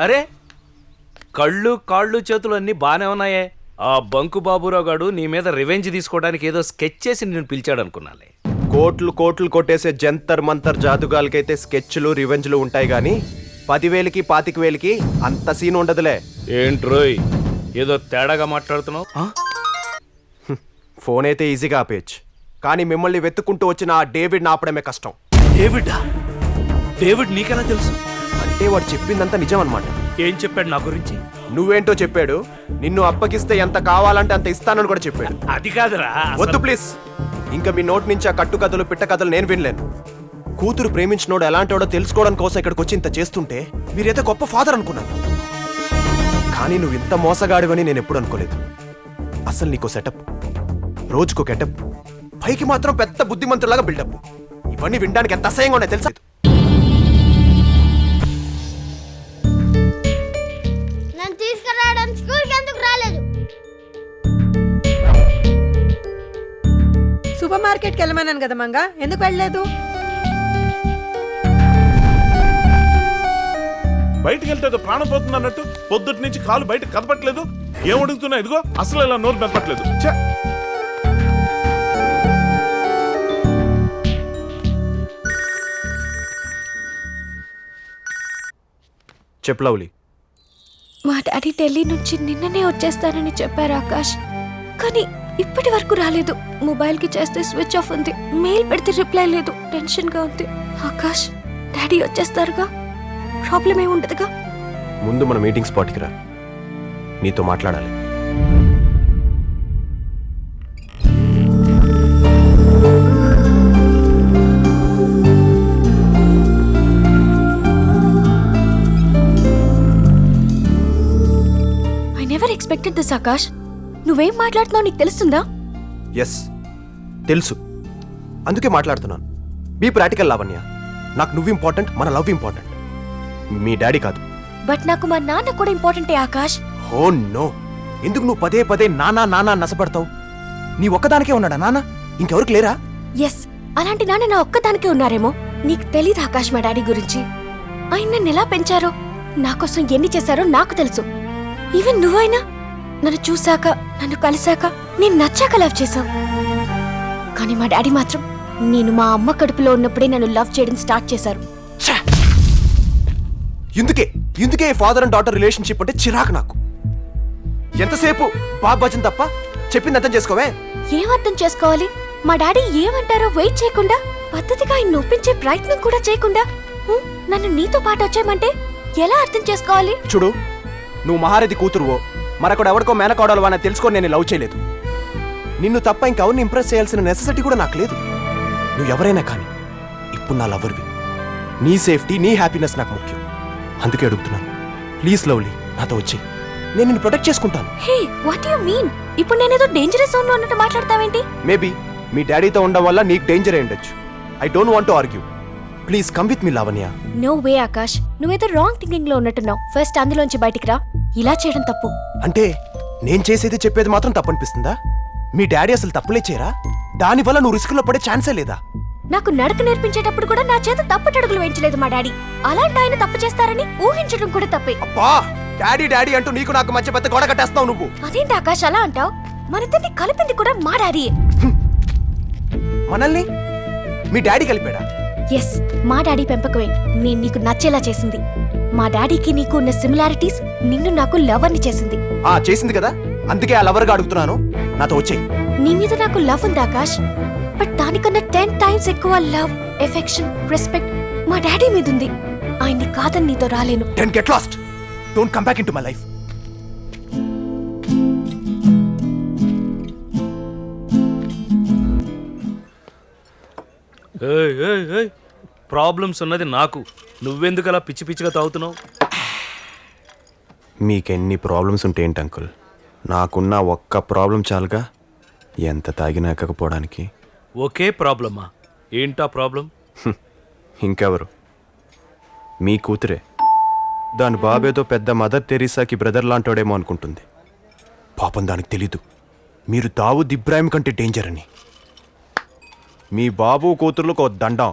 అరే కళ్ళు కాళ్ళు చేతులు అన్నీ బాగానే ఉన్నాయే. ఆ బంకు బాబురావు గారు నీ మీద రివెంజ్ తీసుకోవడానికి ఏదో స్కెచ్ చేసి నేను పిలిచాడు అనుకున్నాలే. కోట్లు కోట్లు కొట్టేసే జంతర్ మంతర్ జాదుగాలకైతే స్కెచ్లు రివెంజ్లు ఉంటాయి గాని 10,000కి 25,000కి అంత సీన్ ఉండదులే. ఏంట్రోయ్ ఏదో తేడాగా మాట్లాడుతున్నావు? ఫోన్ అయితే ఈజీగా ఆపేయచ్చు, కానీ మిమ్మల్ని వెతుక్కుంటూ వచ్చిన ఆ డేవిడ్ ఆపడమే కష్టం. డేవిడా? డేవిడ్ నీకెలా తెలుసు? అంటే వాడు చెప్పిందంతా నిజం అన్నమాట. ఏం చెప్పాడు నా గురించి? నువ్వేంటో చెప్పాడు, నిన్ను అప్పగిస్తే ఎంత కావాలంటే అంత ఇస్తానని కూడా చెప్పాడు. అది కాదురా. వద్దు ప్లీజ్, ఇంకా మీ నోటి నుంచి ఆ కట్టు కథలు పిట్ట కథలు నేను వినలేను. కూతురు ప్రేమించినోడు ఎలాంటోడో తెలుసుకోవడం కోసం ఇక్కడికి వచ్చి ఇంత చేస్తుంటే మీరైతే గొప్ప ఫాదర్ అనుకున్నాను, కానీ నువ్వు ఇంత మోసగాడివని నేను ఎప్పుడు అనుకోలేదు. అసలు నీకో సెటప్, రోజుకో గెటప్, పైకి మాత్రం పెద్ద బుద్ధిమంతులాగా బిల్డప్. ఇవన్నీ వినడానికి ఎంత అసహ్యంగా ఉన్నాయి తెలుసా? సూపర్ మార్కెట్కి వెళ్ళమన్నాను కదా మంగా, ఎందుకు వెళ్ళలేదు? బయటికి వెళ్తే ప్రాణం పోతుంది అన్నట్టు పొద్దుటి నుంచి కాలు బయట కదపట్లేదు. ఏం అడుగుతున్నా ఇదిగో అసలు ఇలా నోరు మెదపట్లేదు. చెప్పు లవ్లీ. మా డాడీ ఢిల్లీ నుంచి నిన్ననే వచ్చేస్తానని చెప్పారు ఆకాష్, కానీ ఇప్పటి వరకు రాలేదు. మొబైల్ కి చేస్తే స్విచ్ ఆఫ్ ఉంది, మెయిల్ పెడితే రిప్లై లేదు. టెన్షన్ గా ఉంది. ఆకాష్, డాడీ వచ్చేస్తారుగా, ప్రాబ్లం ఏమి ఉండదుగా? ముందు మన మీటింగ్ స్పాట్కి రా, నీతో మాట్లాడాలి. I never expected this Akash. నువ్వేం మాట్లాడుతున్నావు నీకు తెలుస్తుందా? ఎస్ తెలుసు, అందుకే మాట్లాడుతున్నాను. Be practical Lavanya. నాకు నువ్వు ఇంపార్టెంట్, మన లవ్ ఇంపార్టెంట్, మీ డాడీ కాదు. బట్ నాకు మా నాన్న కూడా ఇంపార్టెంటే ఆకాష్. ఓ నో, ఎందుకు నువ్వు పదే పదే నానా నానా నసపడతావు? నీ ఒక్కదానికే ఉన్నాడా నాన్న? ఇంకెవరికి లేరా? ఎస్, అలాంటి నాన్న నా ఒక్కదానికే ఉన్నారేమో. నీకు తెలీదు ఆకాష్ మా డాడీ గురించి. ఆయన నన్ను ఎలా పెంచారో, నా కోసం ఎన్ని చేశారో నాకు తెలుసు. ఈవెన్ నువ్వైనా నన్ను చూశాక, నన్ను కలిశాక, నేను నచ్చాక లవ్ చేశావు. కానీ మా డాడీ మాత్రం నేను మా అమ్మ కడుపులో ఉన్నప్పుడే నన్ను లవ్ చేయడం స్టార్ట్ చేశారు. ఇందుకే ఫాదర్ అండ్ డాటర్ రిలేషన్షిప్ అంటే చిరాకు నాకు. ఎంతసేపు బాబు భజన్ తప్ప చెప్పింది అర్థం చేసుకోవే. ఏం అర్థం చేసుకోవాలి? మా డాడీ ఏమంటారో వెయిట్ చేయకుండా, పద్ధతిగా ఆయన ఒప్పించే ప్రయత్నం కూడా చేయకుండా నన్ను నీతో పాటు వచ్చేయమంటే ఎలా అర్థం చేసుకోవాలి? చూడు, నువ్వు మహారథి కూతురువో మరొకడు ఎవరికో మేనకోడలు అని తెలుసుకొని నేను లవ్ చేయలేదు. నిన్ను తప్ప ఇంకెవరిని ఇంప్రెస్ చేయాల్సిన నెసెసిటీ కూడా నాకు లేదు. నువ్వు ఎవరైనా కానీ ఇప్పుడు నా లవర్వి. నీ సేఫ్టీ, నీ హ్యాపీనెస్ నాకు ముఖ్యం. అందుకే అడుగుతున్నాను, ప్లీజ్ లవ్లీ, నాతో వచ్చి నేను నిన్ను ప్రొటెక్ట్ చేసుకుంటాను. హే, వాట్ యు మీన్? ఇప్పుడు నేనేదో డేంజరస్ జోన్ లో ఉన్నట్టు మాట్లాడతావేంటి? మేబీ మీ డాడీతో ఉండడం వల్ల నీకు డేంజర్ అయి ఉండొచ్చు. I don't want to argue. Please come with me Lavanya. No way Akash, నువ్వేదో రాంగ్ థింకింగ్ లో ఉన్నట్టున్నావు. ఫస్ట్ అందులోంచి బయటికి రా. ఇలా చేయడం తప్పు. అంటే నేను చేసేది చెప్పేది మాత్రం తప్పనిపిస్తుందా? మీ డాడీ అసలు తప్పులే చేయరా? దానివల్ల నువ్వు రిస్క్ లో పడే ఛాన్సే లేదా? నాకు నడక నేర్పించేటప్పుడు కూడా నా చేత తప్పటడుగులు వేయించలేదు మా డాడీ. అలాంటి ఆయన తప్పు చేస్తారని ఊహించడం కూడా తప్పే. అబ్బా, డాడీ డాడీ అంటూ నీకు నాకు మధ్య పెద్ద గోడ కట్టేస్తావు నువ్వు. అదేంటి ఆకాష్ అలా అంటావు? మనిద్దరిని కలిపింది కూడా మా డాడీయే. మనల్ని మీ డాడీ కలిపాడా? ఎస్, మా డాడీ పెంపకమే నేను నీకు నచ్చేలా చేసింది. మా డాడీకి నీకు ఉన్న సిమిలారిటీస్ నిన్ను నాకు లవర్ని చేసింది. చేసింది కదా, అందుకే ఆ లవర్గా అడుగుతున్నాను, నాతో వచ్చేయ్. నీ మీద నాకు లవ్ ఉంది ఆకాష్, బట్ దానికన్నా 10 times ఎక్కువ లవ్, ఎఫెక్షన్, రెస్పెక్ట్ మా డాడీ మీద ఉంది. ఆయన్ని కాదని నీతో రాలేను. Then get lost. Don't come back into my life. Problems ఉన్నది నాకు, నువ్వెందుకు అలా పిచ్చి పిచ్చిగా తాగుతున్నావు? మీకెన్ని ప్రాబ్లమ్స్ ఉంటే ఏంటి అంకుల్, నాకున్న ఒక్క ప్రాబ్లం చాలుగా ఎంత తాగినా ఎక్కకపోవడానికి. ఒకే ప్రాబ్లమా? ఏంటా ప్రాబ్లం? ఇంకెవరు, మీ కూతురే. దాని బాబేదో పెద్ద మదర్ తెరీసాకి బ్రదర్ లాంటోడేమో అనుకుంటుంది. పాపం దానికి తెలీదు మీరు దావూద్ ఇబ్రాహిం కంటే డేంజర్ అని. మీ బాబు కూతుర్లకు ఒక దండం.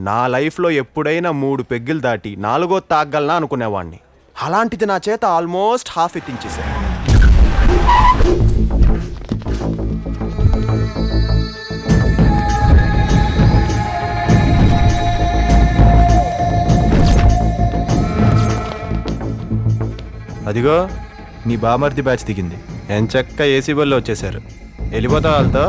నా లైఫ్లో ఎప్పుడైనా 3 పెగ్గులు దాటి 4వ తాగలనా అనుకునేవాడిని. అలాంటిది నా చేత ఆల్మోస్ట్ హాఫ్ ఎత్తించేశారు. అదిగో నీ బామర్ది బ్యాచ్ దిగింది. ఎంచక్క ఏసీ బల్లో వచ్చేసారు. వెళ్ళిపోతా వాళ్ళతో.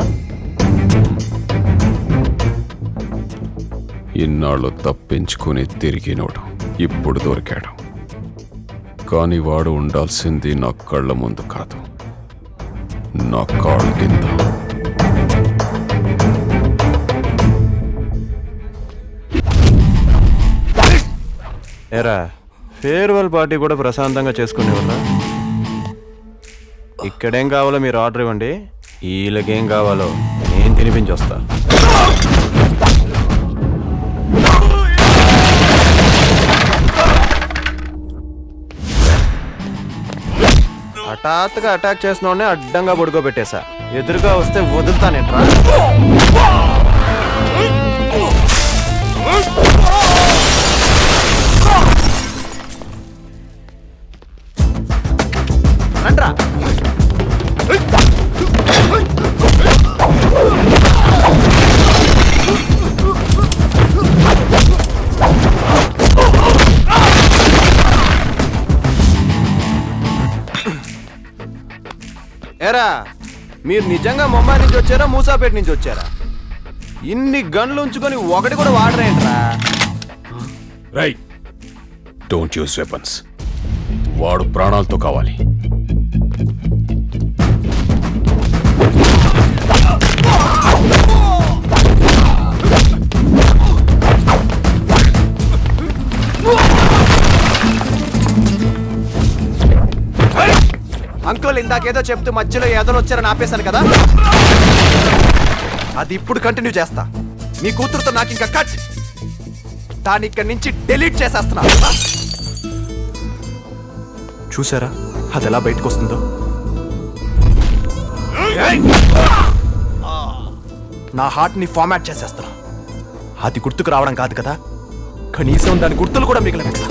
ఇన్నాళ్ళు తప్పించుకుని తిరిగినోడు ఇప్పుడు దొరికాడు. కానీ వాడు ఉండాల్సింది నా కళ్ళ ముందు కాదు, నా కాళ్ళ కింద. ఎరా ఫేర్వెల్ పార్టీ కూడా ప్రశాంతంగా చేసుకునేవాళ్ళ. ఇక్కడేం కావాలో మీరు ఆర్డర్ ఇవ్వండి, వీళ్ళకేం కావాలో నేను తినిపించి వస్తా. హఠాత్తుగా అటాక్ చేసిన వాడిని అడ్డంగా పడుకోబెట్టేశా. ఎదురుగా వస్తే వదులుతానేట్రా. రండ్రా. ఏరా మీరు నిజంగా ముంబై నుంచి వచ్చారా మూసాపేట నుంచి వచ్చారా? ఇన్ని గన్లు ఉంచుకొని ఒకటి కూడా వాడరేంట్రా? Right, don't use weapons. వాడు ప్రాణాలతో కావాలి. అంకుల్ ఇందాకేదో చెప్తూ మధ్యలో ఏదో వచ్చారని ఆపేశాను కదా, అది ఇప్పుడు కంటిన్యూ చేస్తా. మీ కూతురుతో నాకు ఇంకా కట్. దాన్ని ఇక్కడి నుంచి డిలీట్ చేసేస్తున్నా. చూసారా అది ఎలా బయటకు వస్తుందో? నా హార్ట్ ని ఫార్మాట్ చేసేస్తున్నా. అది గుర్తుకు రావడం కాదు కదా, కనీసం దాని గుర్తులు కూడా మిగిలిన కదా.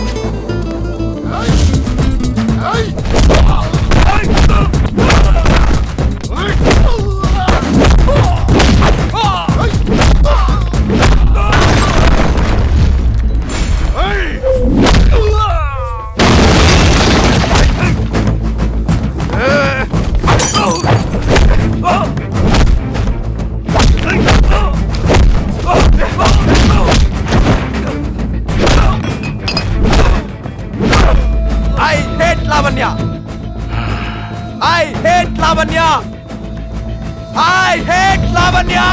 I hate Lavanya! I hate Lavanya!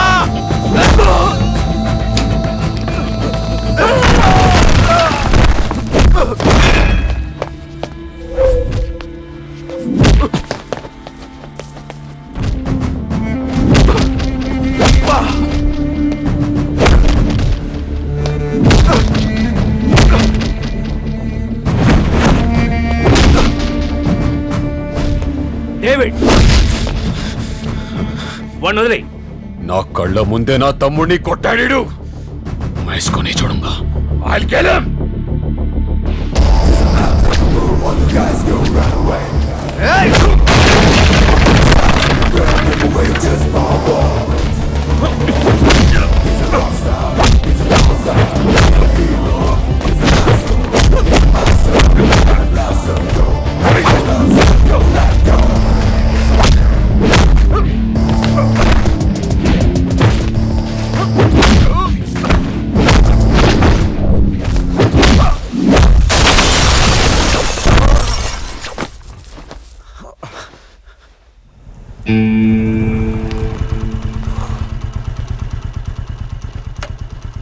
David, వాడిని వదిలేయ్. నా కళ్ళ ముందే నా తమ్ముడిని కొట్టాడు. వేసుకొని చూడంగా. I'll kill him!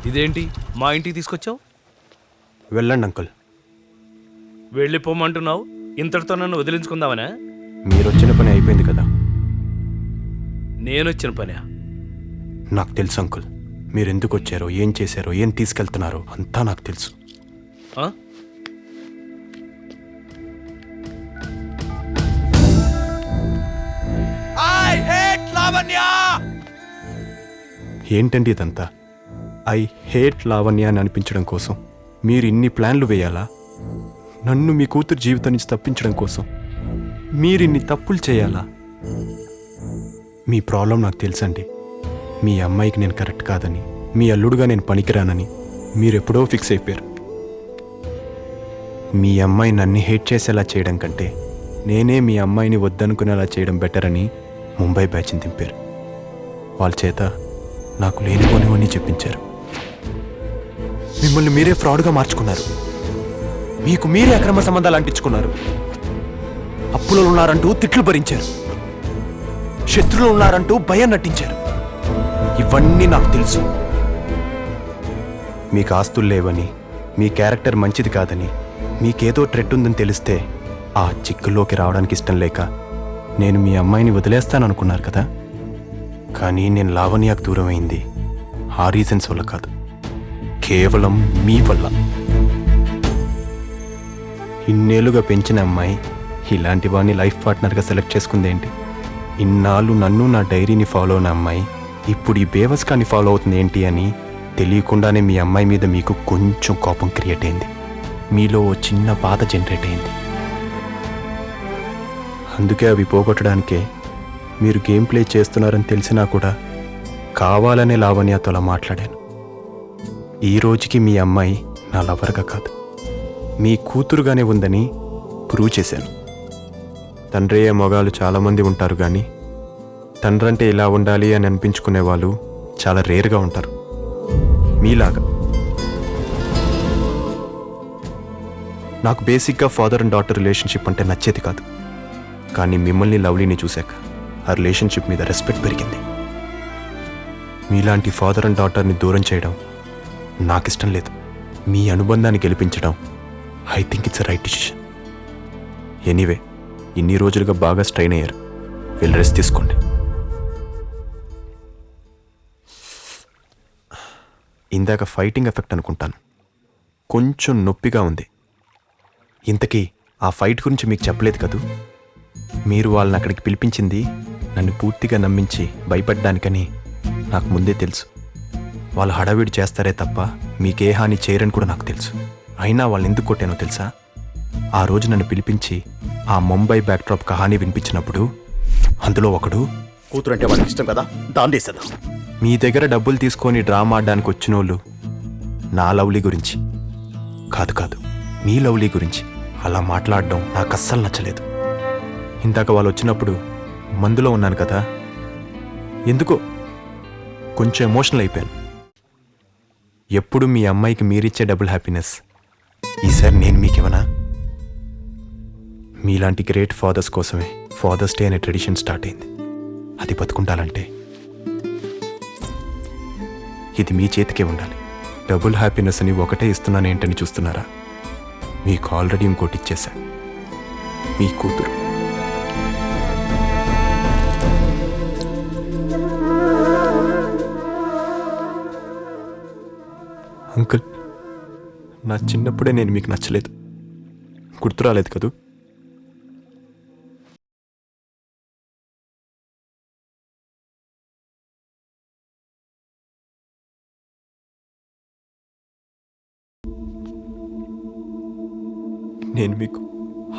ఇదేంటి మా ఇంటికి తీసుకొచ్చావు? వెళ్ళండి అంకుల్. వెళ్ళిపోమంటున్నావు, ఇంతటితో నన్ను వదిలించుకుందామనా? మీరు వచ్చిన పని అయిపోయింది కదా. నేనొచ్చిన పనా? నాకు తెలుసు అంకుల్. మీరు ఎందుకు వచ్చారో, ఏం చేశారో, ఏం తీసుకెళ్తున్నారో అంతా నాకు తెలుసు. ఆ? ఏంటండి ఇదంతా? ఐ హేట్ లావణ్య అని అనిపించడం కోసం మీరు ఇన్ని ప్లాన్లు వేయాలా? నన్ను మీ కూతురు జీవితం నుంచి తప్పించడం కోసం మీరిన్ని తప్పులు చేయాలా? మీ ప్రాబ్లం నాకు తెలుసండి. మీ అమ్మాయికి నేను కరెక్ట్ కాదని, మీ అల్లుడుగా నేను పనికిరానని మీరెప్పుడో ఫిక్స్ అయిపోయారు. మీ అమ్మాయి నన్ను హేట్ చేసేలా చేయడం కంటే నేనే మీ అమ్మాయిని వద్దనుకునేలా చేయడం బెటర్ అని ముంబై బ్యాచ్ని దింపారు. వాళ్ళ చేత నాకు లేనిపోనివన్నీ చెప్పించారు. మిమ్మల్ని మీరే ఫ్రాడ్గా మార్చుకున్నారు. మీకు మీరే అక్రమ సంబంధాలు అంటించుకున్నారు. అప్పులు ఉన్నారంటూ తిట్లు భరించారు. శత్రువులు ఉన్నారంటూ భయం నటించారు. ఇవన్నీ నాకు తెలుసు. మీకు ఆస్తులు లేవని, మీ క్యారెక్టర్ మంచిది కాదని, మీకేదో ట్రెట్ ఉందని తెలిస్తే ఆ చిక్కుల్లోకి రావడానికి ఇష్టం లేక నేను మీ అమ్మాయిని వదిలేస్తాననుకున్నారు కదా. కానీ నేను లావణ్యకు దూరం అయింది ఆ రీజన్స్ వల్ల కాదు, కేవలం మీ వల్ల. ఇన్నేళ్లుగా పెంచిన అమ్మాయి ఇలాంటి వాడిని లైఫ్ పార్ట్నర్గా సెలెక్ట్ చేసుకుందేంటి? ఇన్నాళ్ళు నన్ను నా డైరీని ఫాలో అయిన అమ్మాయి ఇప్పుడు ఈ బేవస్కాన్ని ఫాలో అవుతుంది ఏంటి అని తెలియకుండానే మీ అమ్మాయి మీద మీకు కొంచెం కోపం క్రియేట్ అయింది. మీలో ఓ చిన్న బాధ జనరేట్ అయింది. అందుకే అవి పోగొట్టడానికే మీరు గేమ్ ప్లే చేస్తున్నారని తెలిసినా కూడా కావాలనే లావణ్యతో అలా మాట్లాడాను. ఈ రోజుకి మీ అమ్మాయి నా లవర్గా కాదు, మీ కూతురుగానే ఉందని ప్రూవ్ చేశాను. తండ్రియే మొగాలు చాలామంది ఉంటారు, కానీ తండ్రంటే ఇలా ఉండాలి అని అనిపించుకునే వాళ్ళు చాలా రేర్గా ఉంటారు మీలాగా. నాకు బేసిక్గా ఫాదర్ అండ్ డాటర్ రిలేషన్షిప్ అంటే నచ్చేది కాదు. కానీ మిమ్మల్ని లవ్లీని చూశాక ఆ రిలేషన్షిప్ మీద రెస్పెక్ట్ పెరిగింది. మీలాంటి ఫాదర్ అండ్ డాటర్ని దూరం చేయడం నాకు ఇష్టం లేదు. మీ అనుబంధాన్ని గెలిపించడం I think it's right decision. Anyway, ఇన్ని రోజులుగా బాగా స్ట్రైన్ అయ్యారు, వెళ్ళి రెస్ట్ తీసుకోండి. ఇందాక ఫైటింగ్ ఎఫెక్ట్ అనుకుంటాను, కొంచెం నొప్పిగా ఉంది. ఇంతకీ ఆ ఫైట్ గురించి మీకు చెప్పలేదు కదూ. మీరు వాళ్ళని అక్కడికి పిలిపించింది నన్ను పూర్తిగా నమ్మించి భయపడ్డానికని నాకు ముందే తెలుసు. వాళ్ళు హడావిడి చేస్తారే తప్ప మీకే హాని చేయరని కూడా నాకు తెలుసు. అయినా వాళ్ళని ఎందుకు కొట్టానో తెలుసా? ఆ రోజు నన్ను పిలిపించి ఆ ముంబై బ్యాక్డ్రాప్ కహానీ వినిపించినప్పుడు అందులో ఒకడు కూతురంటే వాళ్ళకి ఇష్టం కదా, దాన్ని చేసేద్దాం. మీ దగ్గర డబ్బులు తీసుకొని డ్రామా ఆడడానికి వచ్చిన వాళ్ళు నా లవ్లీ గురించి కాదు, మీ లవ్లీ గురించి అలా మాట్లాడడం నాకు అస్సలు నచ్చలేదు. ఇందాక వాళ్ళు వచ్చినప్పుడు మందులో ఉన్నాను కదా, ఎందుకో కొంచెం ఎమోషనల్ అయిపోయాను. ఎప్పుడు మీ అమ్మాయికి మీరిచ్చే డబుల్ హ్యాపీనెస్ ఈసారి నేను మీకేమన్నా? మీలాంటి గ్రేట్ ఫాదర్స్ కోసమే ఫాదర్స్ డే అనే ట్రెడిషన్ స్టార్ట్ అయింది. అది బతుకుండాలంటే ఇది మీ చేతికే ఉండాలి. డబుల్ హ్యాపీనెస్ అని ఒకటే ఇస్తున్నాను ఏంటని చూస్తున్నారా? మీకు ఆల్రెడీ ఇంకోటి ఇచ్చేశా, మీ కూతురు. అంకుల్, నా చిన్నప్పుడే నేను మీకు నచ్చలేదు, గుర్తు రాలేదు కదూ? నేను మీకు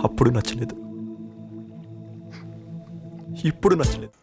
అప్పుడు నచ్చలేదు, ఇప్పుడు నచ్చలేదు.